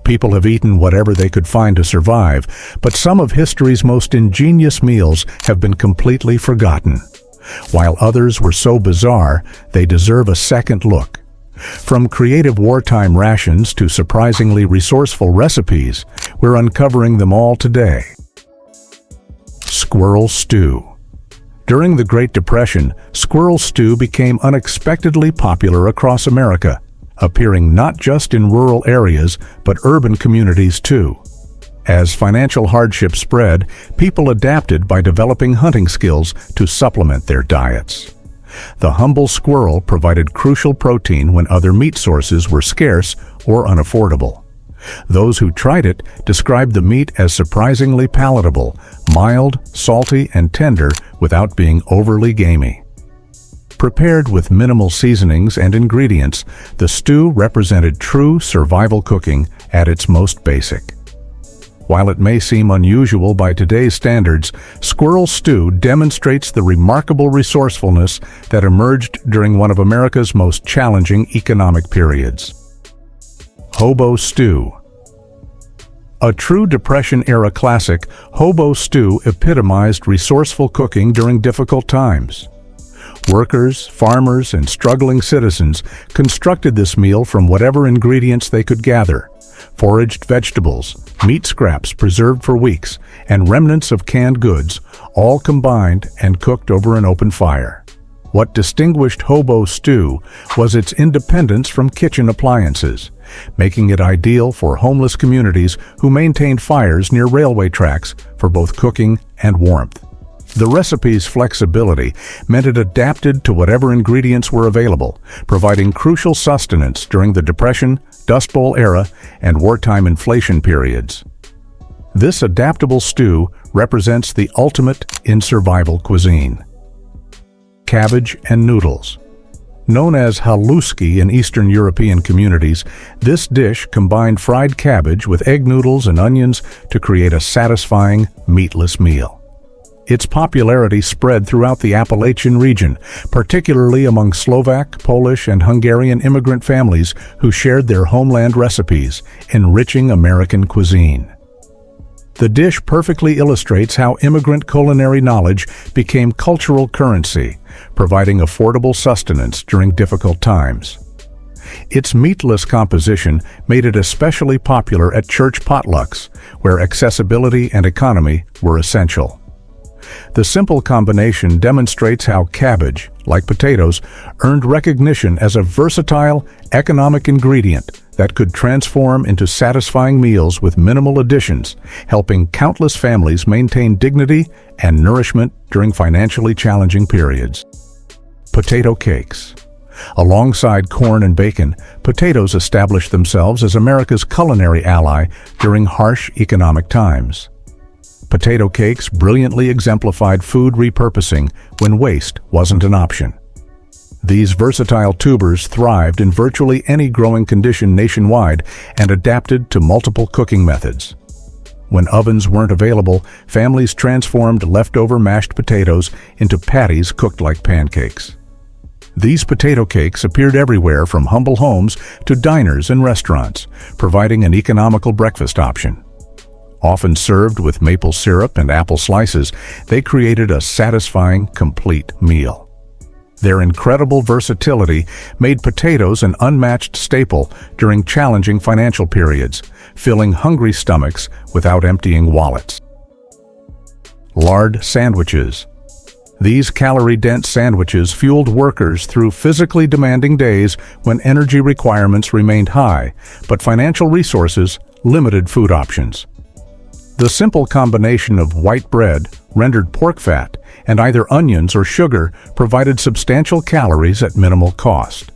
People have eaten whatever they could find to survive, but some of history's most ingenious meals have been completely forgotten. While others were so bizarre, they deserve a second look. From creative wartime rations to surprisingly resourceful recipes, we're uncovering them all today. Squirrel stew. During the Great Depression, squirrel stew became unexpectedly popular across America, appearing not just in rural areas, but urban communities too. As financial hardship spread, people adapted by developing hunting skills to supplement their diets. The humble squirrel provided crucial protein when other meat sources were scarce or unaffordable. Those who tried it described the meat as surprisingly palatable, mild, salty, and tender without being overly gamey. Prepared with minimal seasonings and ingredients, the stew represented true survival cooking at its most basic. While it may seem unusual by today's standards, squirrel stew demonstrates the remarkable resourcefulness that emerged during one of America's most challenging economic periods. HOBO stew. A true Depression-era classic, HOBO stew epitomized resourceful cooking during difficult times. Workers, farmers, and struggling citizens constructed this meal from whatever ingredients they could gather: foraged vegetables, meat scraps preserved for weeks, and remnants of canned goods, all combined and cooked over an open fire. What distinguished HOBO stew was its independence from kitchen appliances, making it ideal for homeless communities who maintained fires near railway tracks for both cooking and warmth. The recipe's flexibility meant it adapted to whatever ingredients were available, providing crucial sustenance during the Depression, Dust Bowl era, and wartime inflation periods. This adaptable stew represents the ultimate in survival cuisine. Cabbage and noodles. Known as haluski in Eastern European communities, this dish combined fried cabbage with egg noodles and onions to create a satisfying, meatless meal. Its popularity spread throughout the Appalachian region, particularly among Slovak, Polish, and Hungarian immigrant families who shared their homeland recipes, enriching American cuisine. The dish perfectly illustrates how immigrant culinary knowledge became cultural currency, providing affordable sustenance during difficult times. Its meatless composition made it especially popular at church potlucks, where accessibility and economy were essential. The simple combination demonstrates how cabbage, like potatoes, earned recognition as a versatile, economic ingredient that could transform into satisfying meals with minimal additions, helping countless families maintain dignity and nourishment during financially challenging periods. Potato cakes. Alongside corn and bacon, potatoes established themselves as America's culinary ally during harsh economic times. Potato cakes brilliantly exemplified food repurposing when waste wasn't an option. These versatile tubers thrived in virtually any growing condition nationwide and adapted to multiple cooking methods. When ovens weren't available, families transformed leftover mashed potatoes into patties cooked like pancakes. These potato cakes appeared everywhere from humble homes to diners and restaurants, providing an economical breakfast option. Often served with maple syrup and apple slices, they created a satisfying, complete meal. Their incredible versatility made potatoes an unmatched staple during challenging financial periods, filling hungry stomachs without emptying wallets. Lard sandwiches. These calorie-dense sandwiches fueled workers through physically demanding days when energy requirements remained high, but financial resources limited food options. The simple combination of white bread, rendered pork fat, and either onions or sugar provided substantial calories at minimal cost.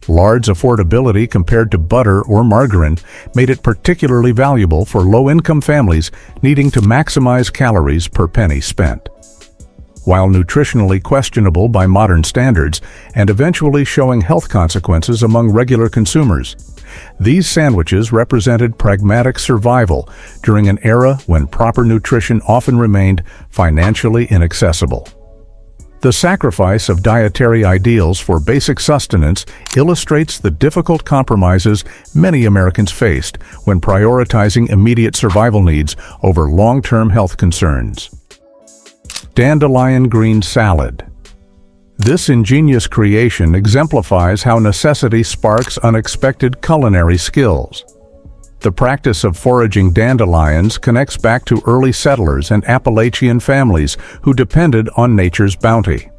Lard's affordability compared to butter or margarine made it particularly valuable for low-income families needing to maximize calories per penny spent. While nutritionally questionable by modern standards and eventually showing health consequences among regular consumers, these sandwiches represented pragmatic survival during an era when proper nutrition often remained financially inaccessible. The sacrifice of dietary ideals for basic sustenance illustrates the difficult compromises many Americans faced when prioritizing immediate survival needs over long-term health concerns. Dandelion green salad. This ingenious creation exemplifies how necessity sparks unexpected culinary skills. The practice of foraging dandelions connects back to early settlers and Appalachian families who depended on nature's bounty.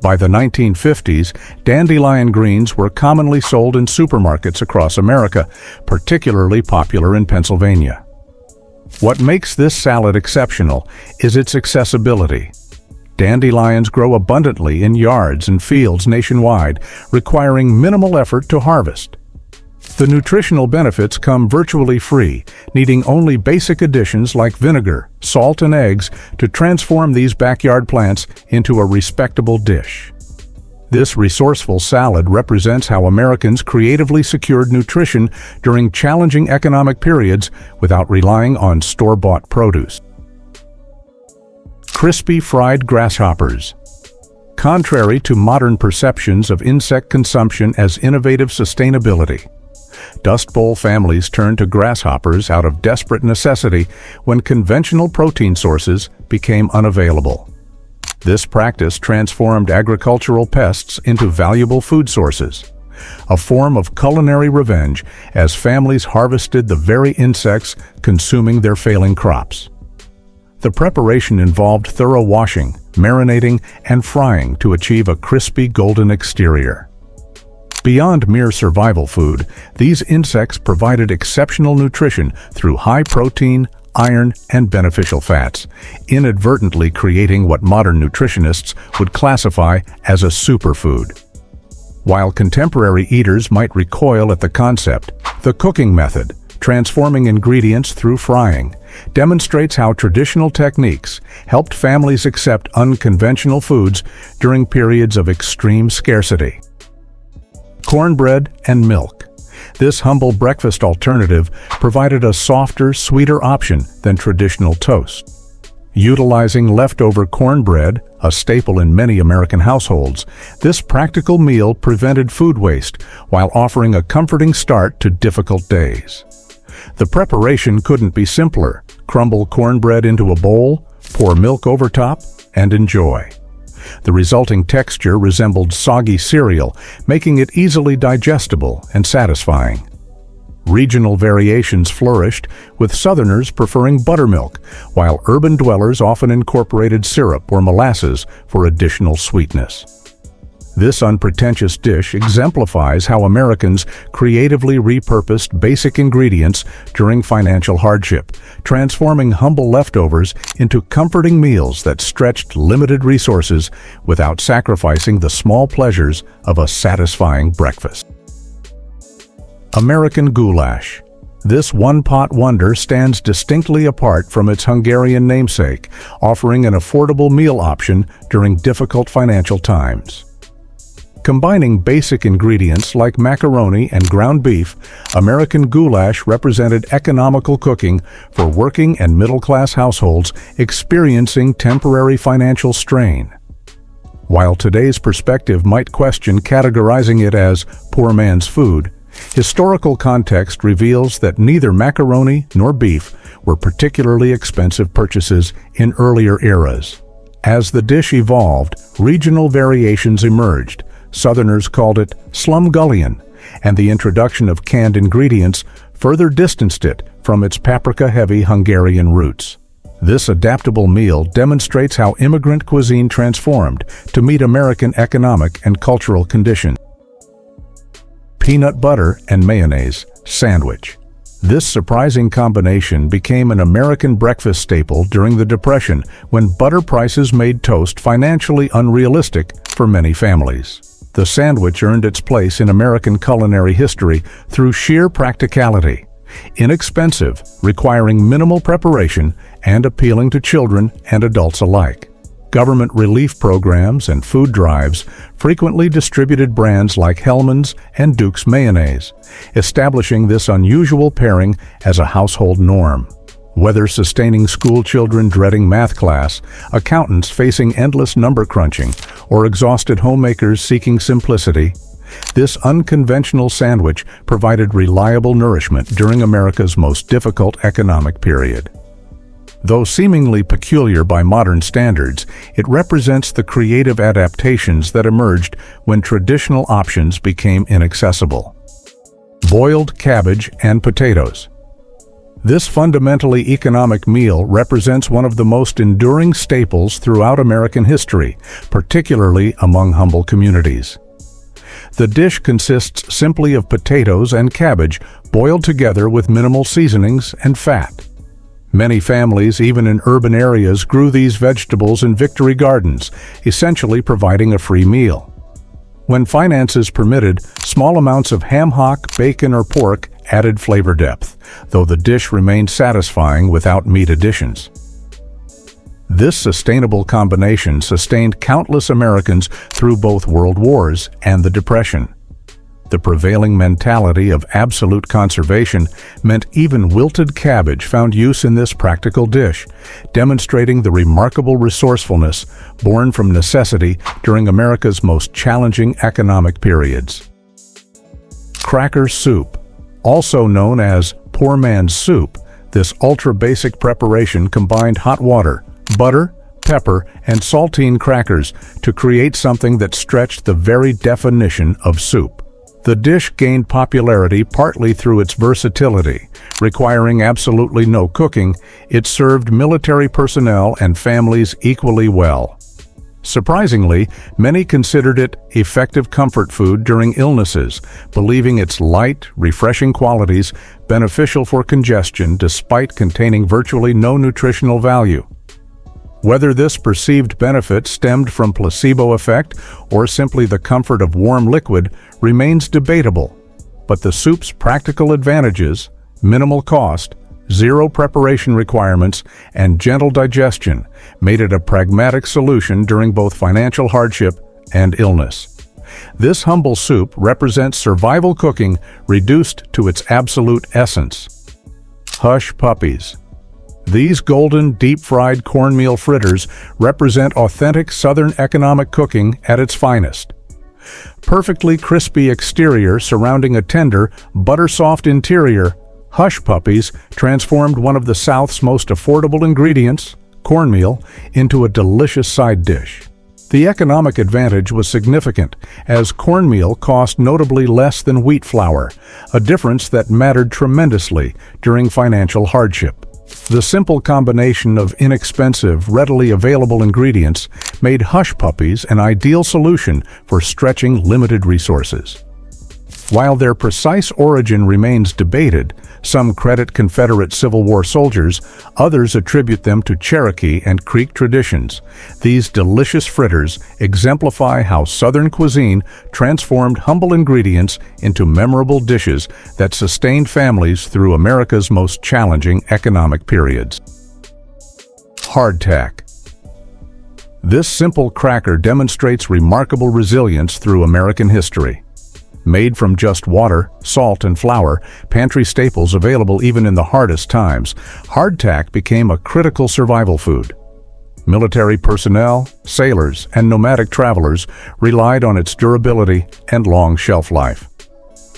By the 1950s, dandelion greens were commonly sold in supermarkets across America, particularly popular in Pennsylvania. What makes this salad exceptional is its accessibility. Dandelions grow abundantly in yards and fields nationwide, requiring minimal effort to harvest. The nutritional benefits come virtually free, needing only basic additions like vinegar, salt, and eggs to transform these backyard plants into a respectable dish. This resourceful salad represents how Americans creatively secured nutrition during challenging economic periods without relying on store-bought produce. Crispy fried grasshoppers. Contrary to modern perceptions of insect consumption as innovative sustainability, Dust Bowl families turned to grasshoppers out of desperate necessity when conventional protein sources became unavailable. This practice transformed agricultural pests into valuable food sources, a form of culinary revenge as families harvested the very insects consuming their failing crops. The preparation involved thorough washing, marinating, and frying to achieve a crispy golden exterior. Beyond mere survival food, these insects provided exceptional nutrition through high protein, iron, and beneficial fats, inadvertently creating what modern nutritionists would classify as a superfood. While contemporary eaters might recoil at the concept, the cooking method, transforming ingredients through frying, demonstrates how traditional techniques helped families accept unconventional foods during periods of extreme scarcity. Cornbread and milk. This humble breakfast alternative provided a softer, sweeter option than traditional toast. Utilizing leftover cornbread, a staple in many American households, this practical meal prevented food waste while offering a comforting start to difficult days. The preparation couldn't be simpler. Crumble cornbread into a bowl, pour milk over top, and enjoy. The resulting texture resembled soggy cereal, making it easily digestible and satisfying. Regional variations flourished, with Southerners preferring buttermilk, while urban dwellers often incorporated syrup or molasses for additional sweetness. This unpretentious dish exemplifies how Americans creatively repurposed basic ingredients during financial hardship, transforming humble leftovers into comforting meals that stretched limited resources without sacrificing the small pleasures of a satisfying breakfast. American goulash. This one-pot wonder stands distinctly apart from its Hungarian namesake, offering an affordable meal option during difficult financial times. Combining basic ingredients like macaroni and ground beef, American goulash represented economical cooking for working and middle-class households experiencing temporary financial strain. While today's perspective might question categorizing it as poor man's food, historical context reveals that neither macaroni nor beef were particularly expensive purchases in earlier eras. As the dish evolved, regional variations emerged. Southerners called it slumgullion, and the introduction of canned ingredients further distanced it from its paprika-heavy Hungarian roots. This adaptable meal demonstrates how immigrant cuisine transformed to meet American economic and cultural conditions. Peanut butter and mayonnaise sandwich. This surprising combination became an American breakfast staple during the Depression when butter prices made toast financially unrealistic for many families. The sandwich earned its place in American culinary history through sheer practicality. Inexpensive, requiring minimal preparation, and appealing to children and adults alike. Government relief programs and food drives frequently distributed brands like Hellmann's and Duke's mayonnaise, establishing this unusual pairing as a household norm. Whether sustaining school children dreading math class, accountants facing endless number crunching, or exhausted homemakers seeking simplicity, this unconventional sandwich provided reliable nourishment during America's most difficult economic period. Though seemingly peculiar by modern standards, it represents the creative adaptations that emerged when traditional options became inaccessible. Boiled cabbage and potatoes. This fundamentally economic meal represents one of the most enduring staples throughout American history, particularly among humble communities. The dish consists simply of potatoes and cabbage boiled together with minimal seasonings and fat. Many families, even in urban areas, grew these vegetables in victory gardens, essentially providing a free meal. When finances permitted, small amounts of ham hock, bacon, or pork added flavor depth, though the dish remained satisfying without meat additions. This sustainable combination sustained countless Americans through both world wars and the Depression. The prevailing mentality of absolute conservation meant even wilted cabbage found use in this practical dish, demonstrating the remarkable resourcefulness born from necessity during America's most challenging economic periods. Cracker soup. Also known as poor man's soup, this ultra-basic preparation combined hot water, butter, pepper, and saltine crackers to create something that stretched the very definition of soup. The dish gained popularity partly through its versatility. Requiring absolutely no cooking, it served military personnel and families equally well. Surprisingly, many considered it effective comfort food during illnesses, believing its light, refreshing qualities beneficial for congestion despite containing virtually no nutritional value. Whether this perceived benefit stemmed from placebo effect or simply the comfort of warm liquid remains debatable, but the soup's practical advantages, minimal cost, zero preparation requirements, and gentle digestion made it a pragmatic solution during both financial hardship and illness. This humble soup represents survival cooking reduced to its absolute essence. Hush puppies. These golden, deep-fried cornmeal fritters represent authentic Southern economic cooking at its finest. Perfectly crispy exterior surrounding a tender, butter-soft interior, hush puppies transformed one of the South's most affordable ingredients, cornmeal, into a delicious side dish. The economic advantage was significant, as cornmeal cost notably less than wheat flour, a difference that mattered tremendously during financial hardship. The simple combination of inexpensive, readily available ingredients made hush puppies an ideal solution for stretching limited resources. While their precise origin remains debated, some credit Confederate Civil War soldiers, others attribute them to Cherokee and Creek traditions. These delicious fritters exemplify how Southern cuisine transformed humble ingredients into memorable dishes that sustained families through America's most challenging economic periods. Hardtack. This simple cracker demonstrates remarkable resilience through American history. Made from just water, salt, and flour, pantry staples available even in the hardest times, hardtack became a critical survival food. Military personnel, sailors, and nomadic travelers relied on its durability and long shelf life.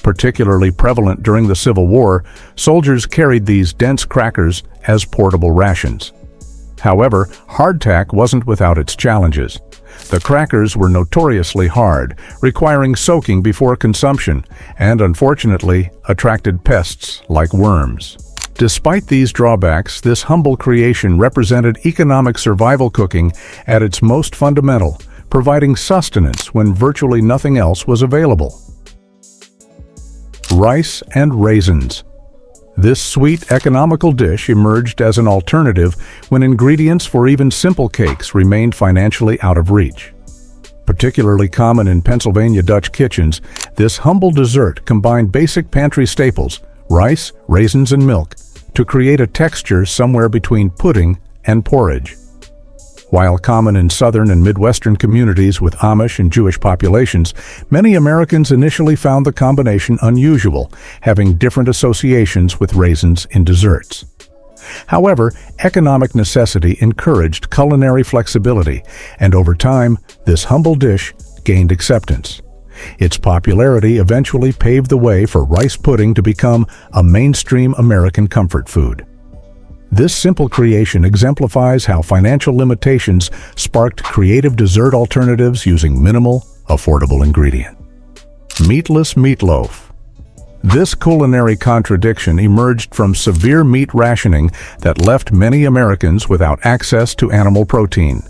Particularly prevalent during the Civil War, soldiers carried these dense crackers as portable rations. However, hardtack wasn't without its challenges. The crackers were notoriously hard, requiring soaking before consumption, and unfortunately, attracted pests like worms. Despite these drawbacks, this humble creation represented economic survival cooking at its most fundamental, providing sustenance when virtually nothing else was available. Rice and raisins. This sweet, economical dish emerged as an alternative when ingredients for even simple cakes remained financially out of reach. Particularly common in Pennsylvania Dutch kitchens, this humble dessert combined basic pantry staples, rice, raisins, and milk, to create a texture somewhere between pudding and porridge. While common in Southern and Midwestern communities with Amish and Jewish populations, many Americans initially found the combination unusual, having different associations with raisins in desserts. However, economic necessity encouraged culinary flexibility, and over time, this humble dish gained acceptance. Its popularity eventually paved the way for rice pudding to become a mainstream American comfort food. This simple creation exemplifies how financial limitations sparked creative dessert alternatives using minimal, affordable ingredients. Meatless meatloaf. This culinary contradiction emerged from severe meat rationing that left many Americans without access to animal protein.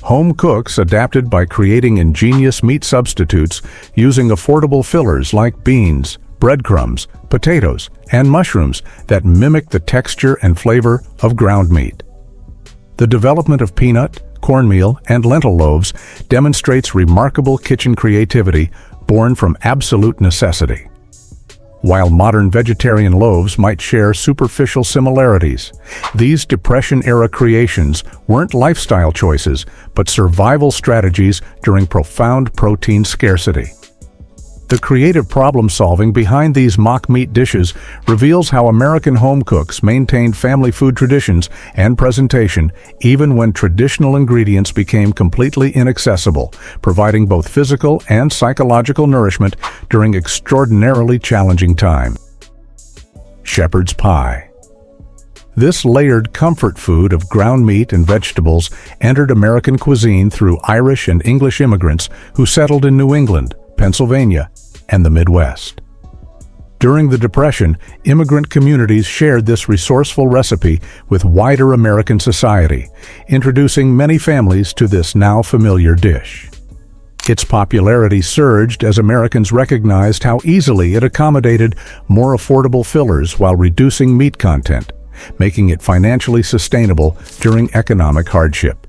Home cooks adapted by creating ingenious meat substitutes using affordable fillers like beans, breadcrumbs, potatoes, and mushrooms that mimic the texture and flavor of ground meat. The development of peanut, cornmeal, and lentil loaves demonstrates remarkable kitchen creativity born from absolute necessity. While modern vegetarian loaves might share superficial similarities, these Depression-era creations weren't lifestyle choices, but survival strategies during profound protein scarcity. The creative problem-solving behind these mock meat dishes reveals how American home cooks maintained family food traditions and presentation even when traditional ingredients became completely inaccessible, providing both physical and psychological nourishment during extraordinarily challenging times. Shepherd's pie. This layered comfort food of ground meat and vegetables entered American cuisine through Irish and English immigrants who settled in New England, Pennsylvania, and the Midwest. During the Depression, immigrant communities shared this resourceful recipe with wider American society, introducing many families to this now familiar dish. Its popularity surged as Americans recognized how easily it accommodated more affordable fillers while reducing meat content, making it financially sustainable during economic hardship.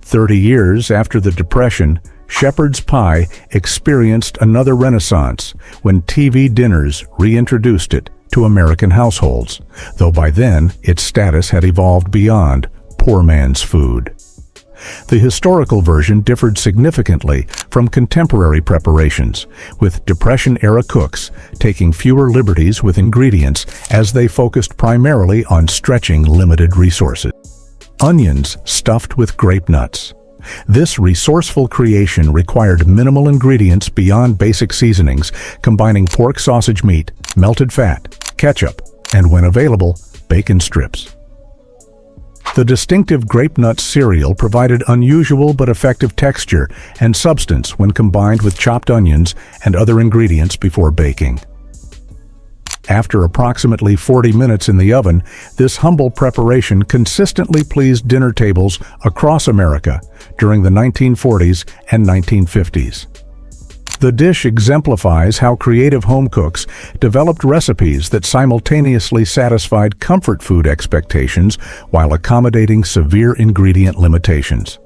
30 years after the Depression, shepherd's pie experienced another renaissance when TV dinners reintroduced it to American households, though by then its status had evolved beyond poor man's food. The historical version differed significantly from contemporary preparations, with Depression-era cooks taking fewer liberties with ingredients as they focused primarily on stretching limited resources. Onions stuffed with grape nuts. This resourceful creation required minimal ingredients beyond basic seasonings, combining pork sausage meat, melted fat, ketchup, and when available, bacon strips. The distinctive grape nut cereal provided unusual but effective texture and substance when combined with chopped onions and other ingredients before baking. After approximately 40 minutes in the oven, this humble preparation consistently pleased dinner tables across America during the 1940s and 1950s. The dish exemplifies how creative home cooks developed recipes that simultaneously satisfied comfort food expectations while accommodating severe ingredient limitations.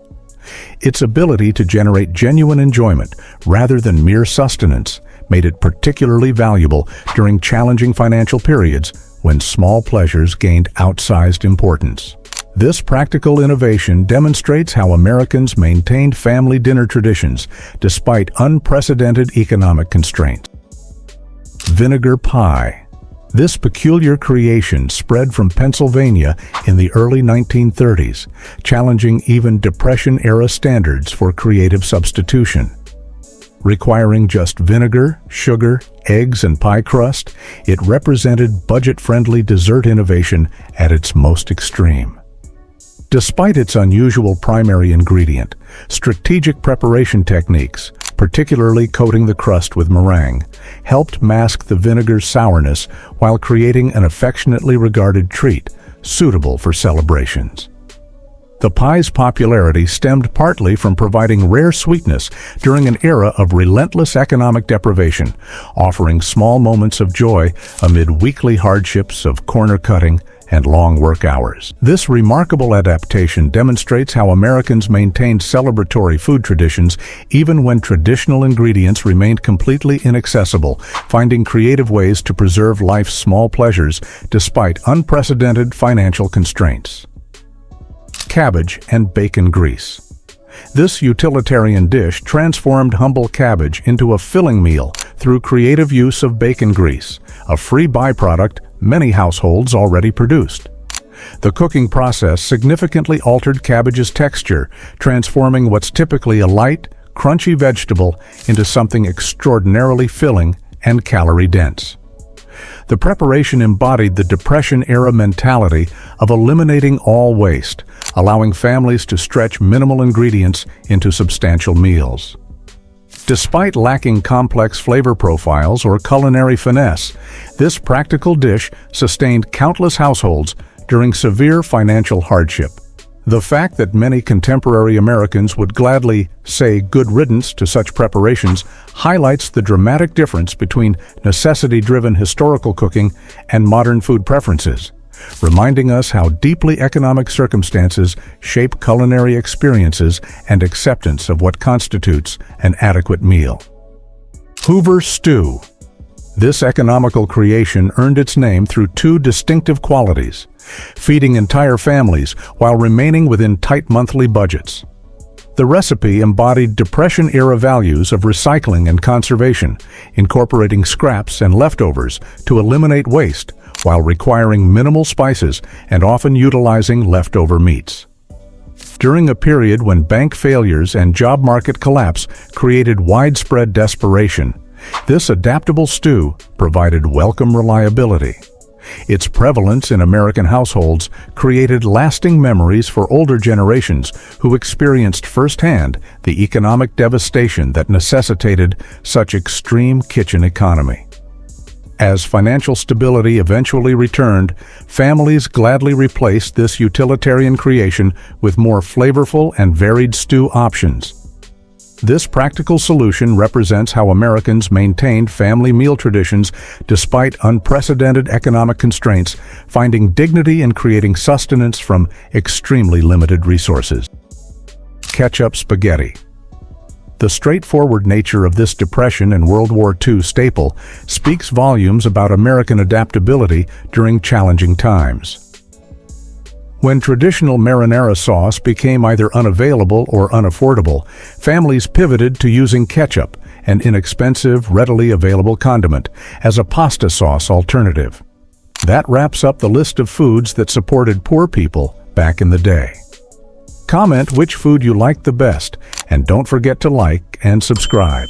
Its ability to generate genuine enjoyment rather than mere sustenance made it particularly valuable during challenging financial periods when small pleasures gained outsized importance. This practical innovation demonstrates how Americans maintained family dinner traditions despite unprecedented economic constraints. Vinegar pie. This peculiar creation spread from Pennsylvania in the early 1930s, challenging even Depression-era standards for creative substitution. Requiring just vinegar, sugar, eggs, and pie crust, it represented budget-friendly dessert innovation at its most extreme. Despite its unusual primary ingredient, strategic preparation techniques, particularly coating the crust with meringue, helped mask the vinegar's sourness while creating an affectionately regarded treat suitable for celebrations. The pie's popularity stemmed partly from providing rare sweetness during an era of relentless economic deprivation, offering small moments of joy amid weekly hardships of corner cutting and long work hours. This remarkable adaptation demonstrates how Americans maintained celebratory food traditions even when traditional ingredients remained completely inaccessible, finding creative ways to preserve life's small pleasures despite unprecedented financial constraints. Cabbage and bacon grease. This utilitarian dish transformed humble cabbage into a filling meal through creative use of bacon grease, a free byproduct many households already produced. The cooking process significantly altered cabbage's texture, transforming what's typically a light, crunchy vegetable into something extraordinarily filling and calorie-dense. The preparation embodied the Depression-era mentality of eliminating all waste, allowing families to stretch minimal ingredients into substantial meals. Despite lacking complex flavor profiles or culinary finesse, this practical dish sustained countless households during severe financial hardship. The fact that many contemporary Americans would gladly say good riddance to such preparations highlights the dramatic difference between necessity-driven historical cooking and modern food preferences, reminding us how deeply economic circumstances shape culinary experiences and acceptance of what constitutes an adequate meal. Hoover stew. This economical creation earned its name through two distinctive qualities: feeding entire families while remaining within tight monthly budgets. The recipe embodied Depression-era values of recycling and conservation, incorporating scraps and leftovers to eliminate waste while requiring minimal spices and often utilizing leftover meats. During a period when bank failures and job market collapse created widespread desperation, this adaptable stew provided welcome reliability. Its prevalence in American households created lasting memories for older generations who experienced firsthand the economic devastation that necessitated such extreme kitchen economy. As financial stability eventually returned, families gladly replaced this utilitarian creation with more flavorful and varied stew options. This practical solution represents how Americans maintained family meal traditions despite unprecedented economic constraints, finding dignity in creating sustenance from extremely limited resources. Ketchup spaghetti. The straightforward nature of this Depression and World War II staple speaks volumes about American adaptability during challenging times. When traditional marinara sauce became either unavailable or unaffordable, families pivoted to using ketchup, an inexpensive, readily available condiment, as a pasta sauce alternative. That wraps up the list of foods that supported poor people back in the day. Comment which food you liked the best, and don't forget to like and subscribe.